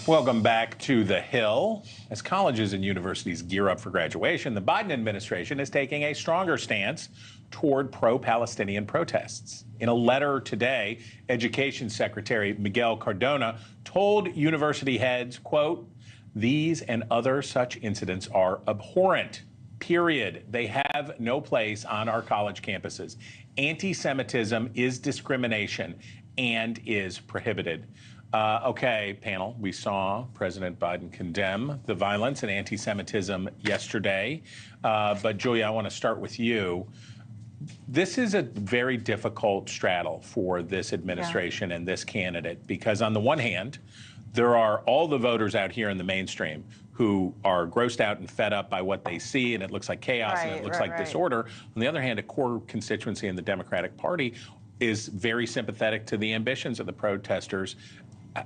Welcome back to The Hill. As colleges and universities gear up for graduation, the Biden administration is taking a stronger stance toward pro-Palestinian protests. In a letter today, Education Secretary Miguel Cardona told university heads, quote, "These and other such incidents are abhorrent, period. They have no place on our college campuses. Anti-Semitism is discrimination and is prohibited." Okay, panel, we saw President Biden condemn the violence and anti-Semitism yesterday. But Julia, I want to start with you. This is a very difficult straddle for this administration and this candidate, because on the one hand, there are all the voters out here in the mainstream who are grossed out and fed up by what they see, and it looks like chaos and it looks like disorder. On the other hand, a core constituency in the Democratic Party is very sympathetic to the ambitions of the protesters.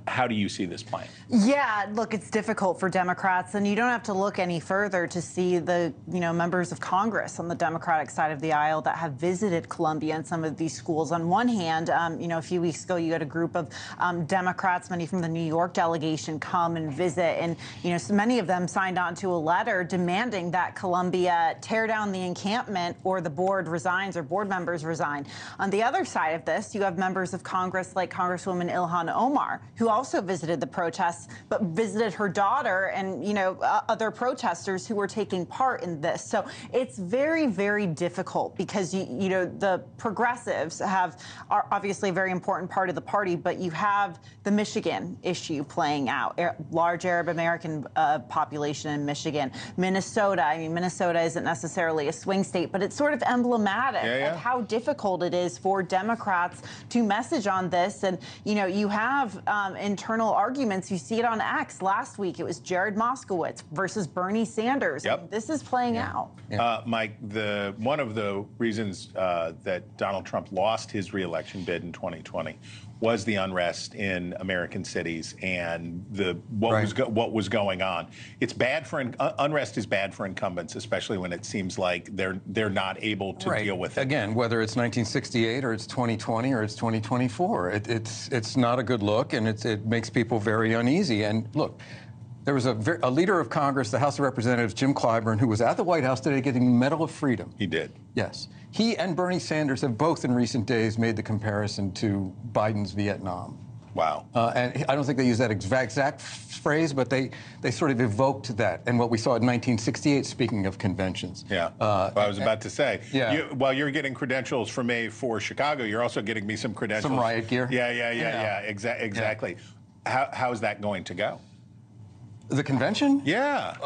How do you see this playing? Yeah, look, it's difficult for Democrats, and you don't have to look any further to see the, members of Congress on the Democratic side of the aisle that have visited Columbia and some of these schools. On one hand, a few weeks ago, you had a group of Democrats, many from the New York delegation, come and visit, and so many of them signed on to a letter demanding that Columbia tear down the encampment or the board resigns or board members resign. On the other side of this, you have members of Congress like Congresswoman Ilhan Omar, who also visited the protests, but visited her daughter and, other protesters who were taking part in this. So it's very, very difficult because, the progressives are obviously a very important part of the party, but you have the Michigan issue playing out, large Arab American population in Michigan. Minnesota, Minnesota isn't necessarily a swing state, but it's sort of emblematic of how difficult it is for Democrats to message on this. And, you have internal arguments. You see it on X. Last week, it was Jared Moskowitz versus Bernie Sanders. Yep. This is playing out. Mike, one of the reasons that Donald Trump lost his reelection bid in 2020 was the unrest in American cities and what was going on. It's bad for unrest is bad for incumbents, especially when it seems like they're not able to deal with it. Again, whether it's 1968 or it's 2020 or it's 2024, it's not a good look, and it makes people very uneasy. And look, there was a leader of Congress, the House of Representatives, Jim Clyburn, who was at the White House today getting the Medal of Freedom. He did. Yes. He and Bernie Sanders have both in recent days made the comparison to Biden's Vietnam. Wow. And I don't think they use that exact phrase, but they sort of evoked that. And what we saw in 1968, speaking of conventions. Yeah. I was about to say. Yeah. While you're getting credentials from me for Chicago, you're also getting me some credentials. Some riot gear. Yeah. Exactly. Yeah. How is that going to go? The convention? Yeah.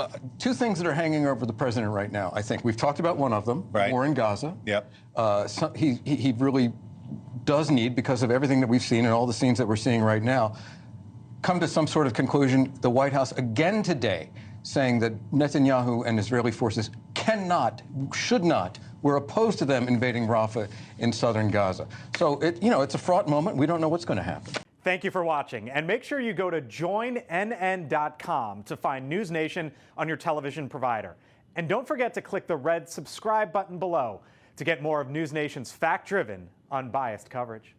Two things that are hanging over the president right now, I think. We've talked about one of them, the war in Gaza. Yep. He really does need, because of everything that we've seen and all the scenes that we're seeing right now, come to some sort of conclusion. The White House again today saying that Netanyahu and Israeli forces should not, we're opposed to them invading Rafah in southern Gaza. So, it's a fraught moment. We don't know what's going to happen. Thank you for watching, and make sure you go to joinnn.com to find NewsNation on your television provider. And don't forget to click the red subscribe button below to get more of NewsNation's fact-driven, unbiased coverage.